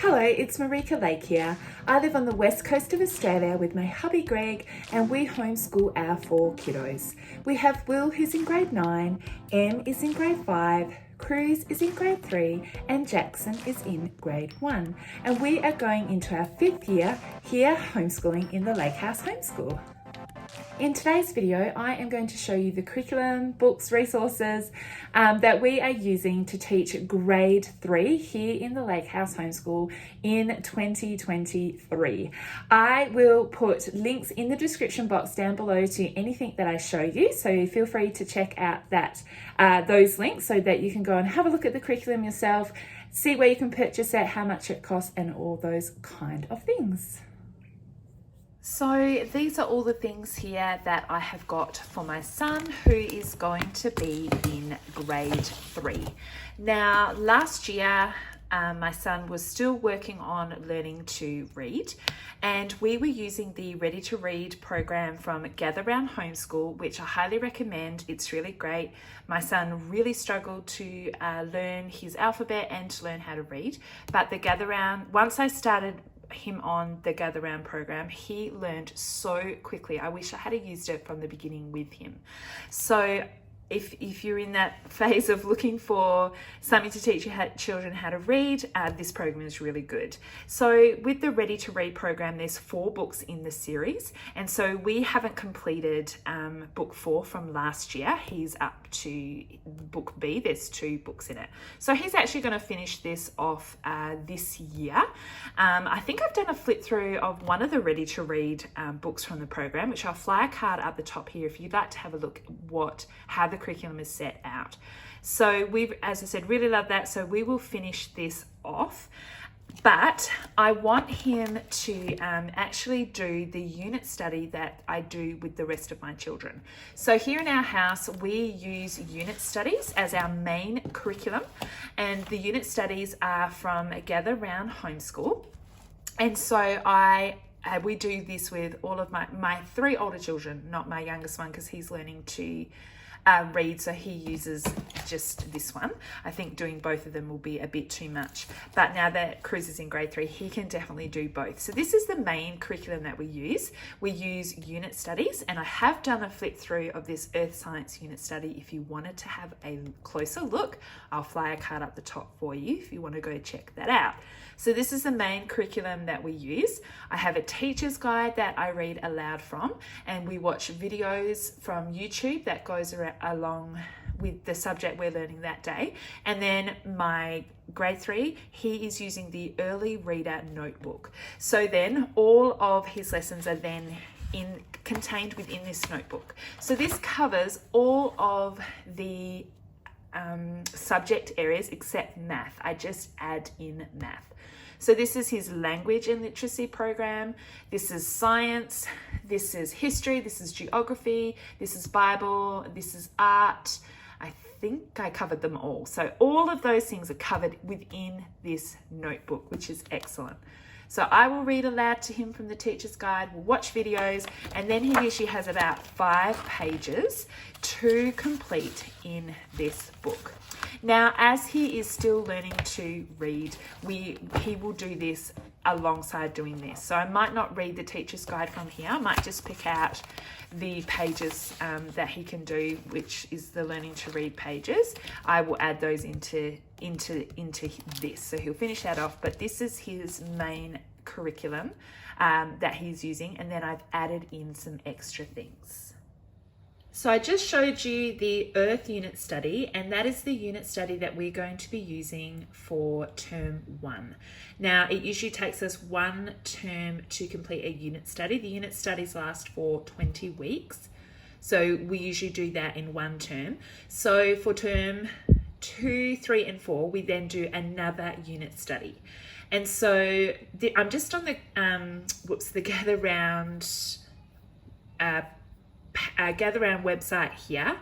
Hello, it's Marika Lake here. I live on the west coast of Australia with my hubby Greg, and we homeschool our 4 kiddos. We have Will, who's in grade 9, Em is in grade 5, Cruz is in grade 3, and Jackson is in grade 1. And we are going into our 5th year here homeschooling in the Lake House Homeschool. In today's video, I am going to show you the curriculum, books, resources that we are using to teach grade 3 here in the Lake House Homeschool in 2023. I will put links in the description box down below to anything that I show you, so feel free to check out those links so that you can go and have a look at the curriculum yourself, see where you can purchase it, how much it costs, and all those kind of things. So these are all the things here that I have got for my son, who is going to be in grade 3. Now, last year, my son was still working on learning to read, and we were using the Ready to Read program from Gather Round Homeschool, which I highly recommend. It's really great. My son really struggled to learn his alphabet and to learn how to read, but the Gather Round, once I started him on the Gather Round program, he learned so quickly. I wish I had used it from the beginning with him. So if you're in that phase of looking for something to teach your children how to read, this program is really good. So with the Ready to Read program, there's 4 books in the series, and so we haven't completed book 4 from last year. He's up to book B. There's 2 books in it, so he's actually going to finish this off this year. I think I've done a flip through of one of the Ready to Read books from the program, which I'll fly a card up the top here if you'd like to have a look at how the curriculum is set out. So we've, as I said, really love that. So we will finish this off, but I want him to actually do the unit study that I do with the rest of my children. So here in our house, we use unit studies as our main curriculum, and the unit studies are from Gather Round Homeschool. And so we do this with all of my 3 older children, not my youngest one, because he's learning to read, so he uses just this one. I think doing both of them will be a bit too much, but now that Cruz is in grade 3, he can definitely do both. So this is the main curriculum that we use. We use unit studies, and I have done a flip through of this Earth Science unit study. If you wanted to have a closer look, I'll fly a card up the top for you if you want to go check that out. So this is the main curriculum that we use. I have a teacher's guide that I read aloud from, and we watch videos from YouTube that goes along with the subject we're learning that day. And then my grade 3, he is using the Early Reader Notebook. So then all of his lessons are then contained within this notebook. So this covers all of the subject areas except math. I just add in math. So this is his language and literacy program. This is science. This is history. This is geography. This is Bible. This is art. I think I covered them all. So all of those things are covered within this notebook, which is excellent. So I will read aloud to him from the teacher's guide, we'll watch videos, and then he usually has about 5 pages to complete in this book. Now, as he is still learning to read, he will do this alongside doing this. So I might not read the teacher's guide from here. I might just pick out the pages that he can do, which is the learning to read pages. I will add those into this. So he'll finish that off, but this is his main curriculum that he's using, and then I've added in some extra things. So I just showed you the Earth unit study, and that is the unit study that we're going to be using for term 1. Now, it usually takes us 1 term to complete a unit study. The unit studies last for 20 weeks. So we usually do that in 1 term. So for term 2, 3, and 4, we then do another unit study. And so I'm just on the Gather Round Gather Round website here.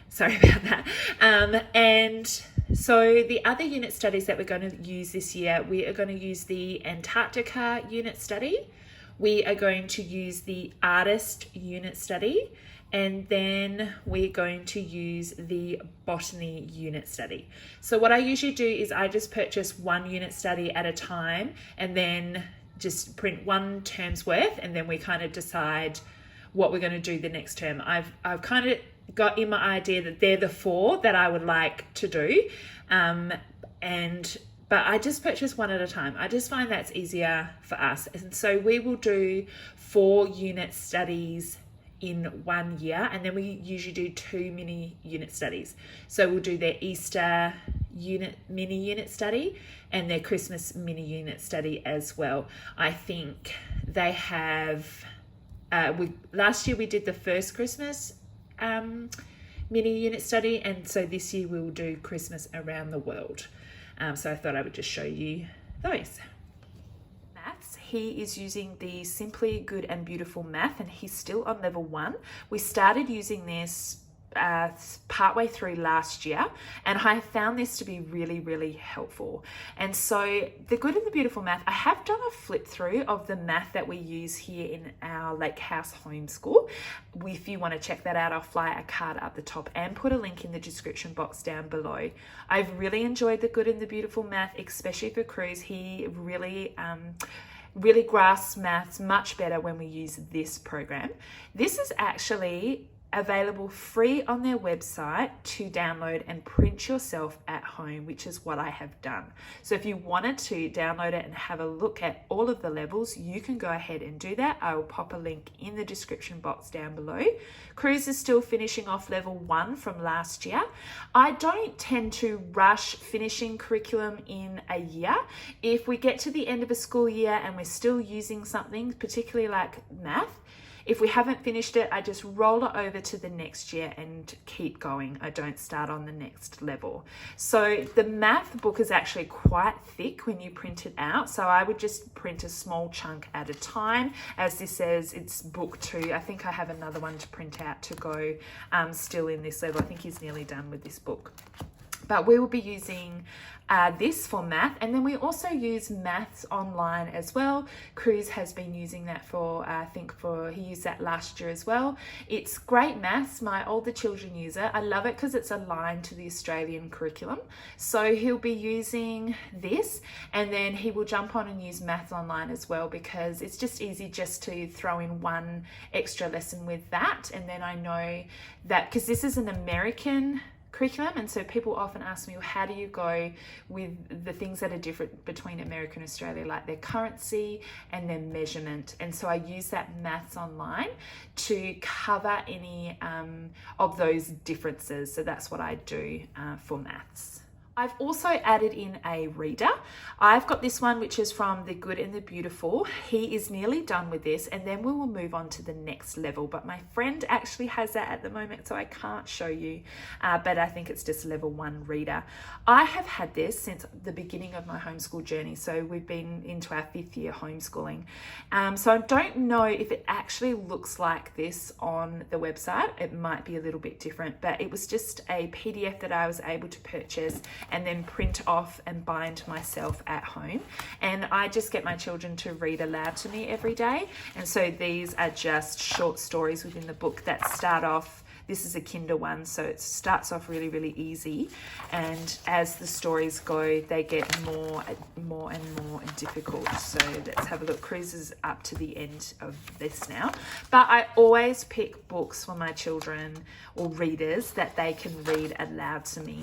Sorry about that. And so the other unit studies that we're going to use this year, we are going to use the Antarctica unit study. We are going to use the Artist unit study, and then we're going to use the botany unit study. So what I usually do is I just purchase one unit study at a time and then just print one term's worth, and then we kind of decide what we're going to do the next term. I've kind of got in my idea that they're the 4 that I would like to do, but I just purchase one at a time. I just find that's easier for us, and so we will do 4 unit studies in 1 year, and then we usually do 2 mini unit studies. So we'll do their Easter mini unit study and their Christmas mini unit study as well. I think they have last year we did the first Christmas mini unit study, and so this year we will do Christmas around the world. So I thought I would just show you those. Maths, he is using the Simply Good and Beautiful Math, and he's still on level 1. We started using this partway through last year, and I found this to be really helpful. And so the Good and the Beautiful Math, I have done a flip through of the math that we use here in our Lake House Homeschool. If you want to check that out, I'll fly a card up the top and put a link in the description box down below. I've really enjoyed the Good and the Beautiful Math, especially for Cruz. He really grasps maths much better when we use this program. This is actually available free on their website to download and print yourself at home, which is what I have done. So if you wanted to download it and have a look at all of the levels, you can go ahead and do that. I will pop a link in the description box down below. Cruz is still finishing off level 1 from last year. I don't tend to rush finishing curriculum in a year. If we get to the end of a school year and we're still using something, particularly like math, if we haven't finished it, I just roll it over to the next year and keep going. I don't start on the next level. So the math book is actually quite thick when you print it out. So I would just print a small chunk at a time. As this says, it's book 2. I think I have another one to print out to go still in this level. I think he's nearly done with this book. But we will be using this for math, and then we also use maths online as well. Cruz has been using that for, he used that last year as well. It's great maths. My older children use it. I love it because it's aligned to the Australian curriculum. So he'll be using this, and then he will jump on and use maths online as well, because it's just easy just to throw in one extra lesson with that. And then I know that because this is an American curriculum, and so people often ask me, well, how do you go with the things that are different between America and Australia, like their currency and their measurement? And so I use that maths online to cover any of those differences. So that's what I do for maths. I've also added in a reader. I've got this one, which is from The Good and the Beautiful. He is nearly done with this, and then we will move on to the next level. But my friend actually has that at the moment, so I can't show you, but I think it's just level 1 reader. I have had this since the beginning of my homeschool journey. So we've been into our 5th year homeschooling. So I don't know if it actually looks like this on the website. It might be a little bit different, but it was just a PDF that I was able to purchase and then print off and bind myself at home. And I just get my children to read aloud to me every day. And so these are just short stories within the book that start off, this is a Kinder one, so it starts off really easy. And as the stories go, they get more and more difficult. So let's have a look. Cruz is up to the end of this now. But I always pick books for my children or readers that they can read aloud to me,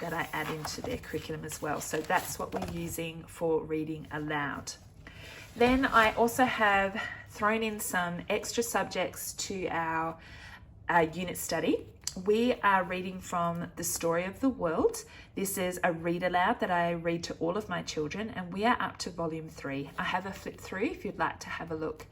that I add into their curriculum as well. So that's what we're using for reading aloud. Then I also have thrown in some extra subjects to our unit study. We are reading from The Story of the World. This is a read aloud that I read to all of my children, and we are up to volume 3. I have a flip through if you'd like to have a look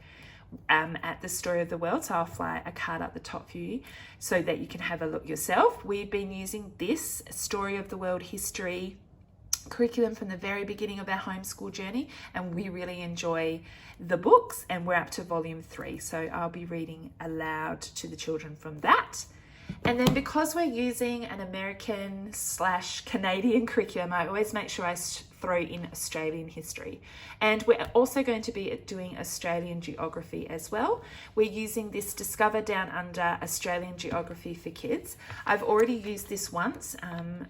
at The Story of the World, so I'll fly a card up the top for you so that you can have a look yourself. We've been using this Story of the World history curriculum from the very beginning of our homeschool journey, and we really enjoy the books, and we're up to volume 3, so I'll be reading aloud to the children from that. And then because we're using an American / Canadian curriculum, I always make sure I throw in Australian history. And we're also going to be doing Australian geography as well. We're using this Discover Down Under Australian Geography for Kids. I've already used this once.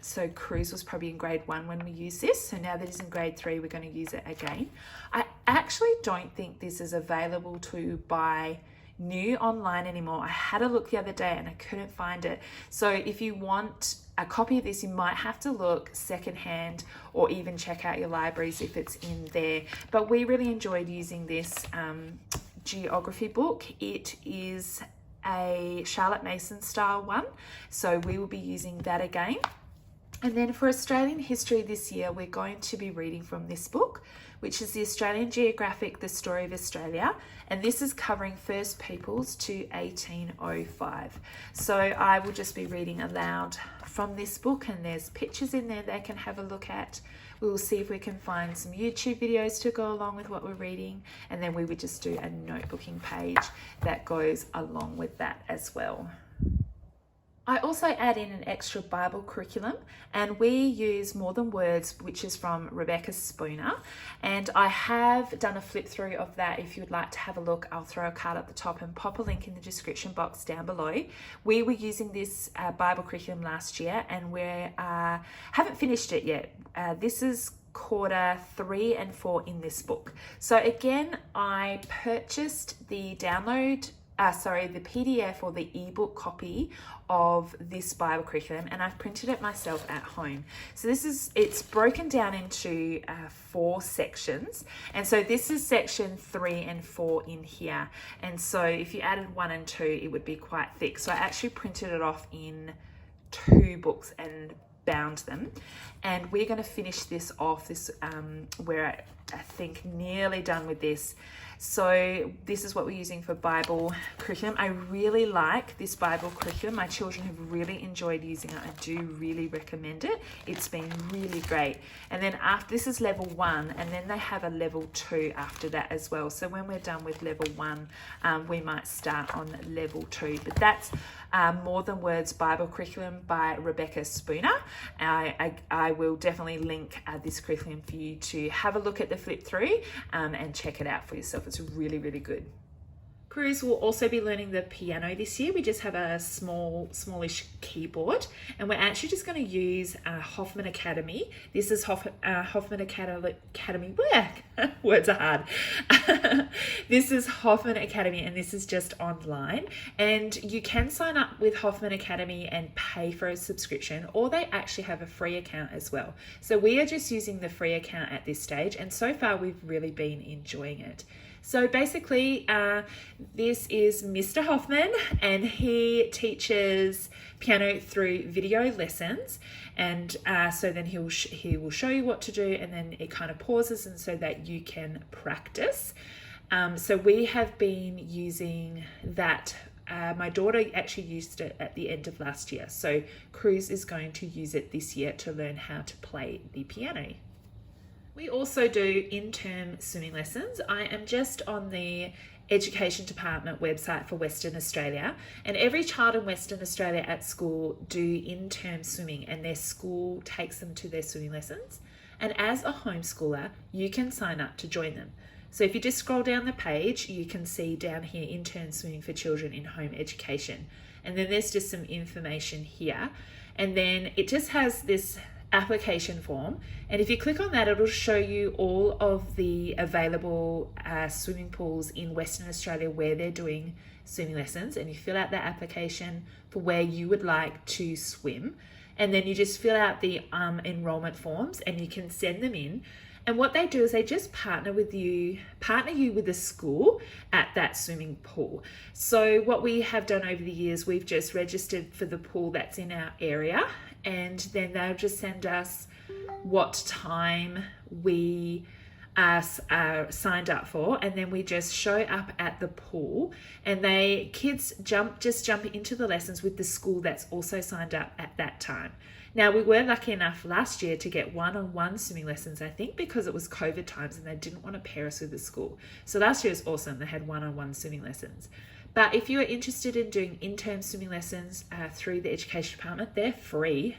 So Cruz was probably in grade 1 when we used this. So now that he's in grade 3, we're going to use it again. I actually don't think this is available to buy new online anymore. I had a look the other day and I couldn't find it. So if you want a copy of this, you might have to look secondhand or even check out your libraries if it's in there. But we really enjoyed using this geography book. It is a Charlotte Mason style one, so we will be using that again. And then for Australian history this year, we're going to be reading from this book, which is the Australian Geographic, The Story of Australia. And this is covering First Peoples to 1805. So I will just be reading aloud from this book, and there's pictures in there they can have a look at. We will see if we can find some YouTube videos to go along with what we're reading. And then we would just do a notebooking page that goes along with that as well. I also add in an extra Bible curriculum, and we use More Than Words, which is from Rebecca Spooner. And I have done a flip through of that. If you'd like to have a look, I'll throw a card at the top and pop a link in the description box down below. We were using this Bible curriculum last year, and we haven't finished it yet. This is quarter 3 and 4 in this book. So again, I purchased the the PDF or the ebook copy of this Bible curriculum, and I've printed it myself at home. So it's broken down into 4 sections, and so this is section 3 and 4 in here. And so if you added 1 and 2, it would be quite thick. So I actually printed it off in 2 books and bound them, and we're going to finish this off. We're I think nearly done with this. So this is what we're using for Bible curriculum. I really like this Bible curriculum. My children have really enjoyed using it. I do really recommend it. It's been really great. And then after this is level 1, and then they have a level 2 after that as well. So when we're done with level 1, we might start on level 2. But that's More Than Words Bible Curriculum by Rebecca Spooner. I will definitely link this curriculum for you to have a look at the flip through and check it out for yourself. It's really, really good. Cruz will also be learning the piano this year. We just have a smallish keyboard, and we're actually just going to use Hoffman Academy. This is Hoffman Academy. Words are hard. This is Hoffman Academy, and this is just online. And you can sign up with Hoffman Academy and pay for a subscription, or they actually have a free account as well. So we are just using the free account at this stage, and so far we've really been enjoying it. So basically, this is Mr. Hoffman, and he teaches piano through video lessons. And so then he will show you what to do, and then it kind of pauses, and so that you can practice. So we have been using that. My daughter actually used it at the end of last year. So Cruz is going to use it this year to learn how to play the piano. We also do in-term swimming lessons. I am just on the Education Department website for Western Australia, and every child in Western Australia at school do in-term swimming, and their school takes them to their swimming lessons. And as a homeschooler, you can sign up to join them. So if you just scroll down the page, you can see down here, intern swimming for children in home education. And then there's just some information here. And then it just has this application form, and if you click on that, it'll show you all of the available swimming pools in Western Australia where they're doing swimming lessons, and you fill out that application for where you would like to swim, and then you just fill out the enrollment forms, and you can send them in. And what they do is they just partner you with the school at that swimming pool. So what we have done over the years, we've just registered for the pool that's in our area, and then they'll just send us what time we are signed up for, and then we just show up at the pool, and kids jump into the lessons with the school that's also signed up at that time. Now, we were lucky enough last year to get one-on-one swimming lessons, I think because it was COVID times and they didn't want to pair us with the school. So last year was awesome. They had one-on-one swimming lessons. But if you are interested in doing in-term swimming lessons through the education department, they're free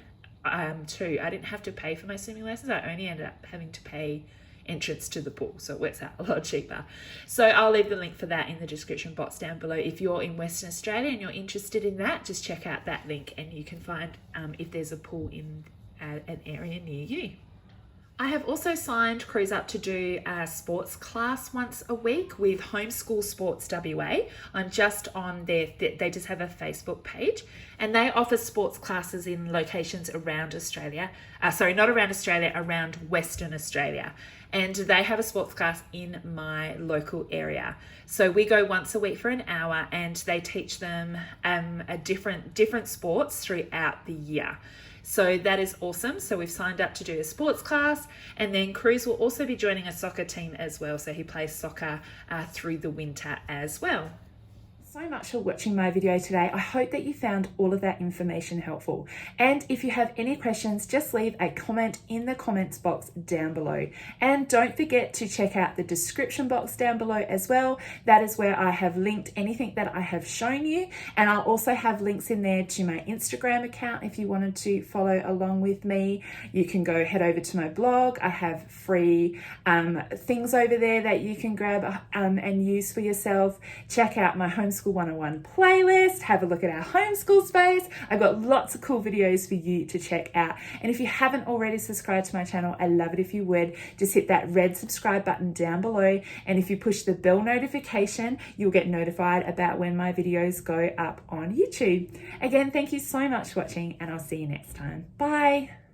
too. I didn't have to pay for my swimming lessons. I only ended up having to pay entrance to the pool, so it works out a lot cheaper. So I'll leave the link for that in the description box down below. If you're in Western Australia and you're interested in that, just check out that link and you can find if there's a pool in an area near you. I have also signed crews up to do a sports class once a week with Homeschool Sports WA. I'm just on their, they just have a Facebook page, and they offer sports classes in locations around Australia. Sorry, not around Australia, around Western Australia. And they have a sports class in my local area. So we go once a week for an hour and they teach them different sports throughout the year. So that is awesome. So we've signed up to do a sports class, and then Cruz will also be joining a soccer team as well. So he plays soccer through the winter as well. So much for watching my video today. I hope that you found all of that information helpful. And if you have any questions, just leave a comment in the comments box down below. And don't forget to check out the description box down below as well. That is where I have linked anything that I have shown you. And I'll also have links in there to my Instagram account if you wanted to follow along with me. You can go head over to my blog. I have free things over there that you can grab and use for yourself. Check out my Homeschool 101 playlist, have a look at our homeschool space. I've got lots of cool videos for you to check out. And if you haven't already subscribed to my channel, I'd love it if you would. Just hit that red subscribe button down below. And if you push the bell notification, you'll get notified about when my videos go up on YouTube. Again, thank you so much for watching, and I'll see you next time. Bye.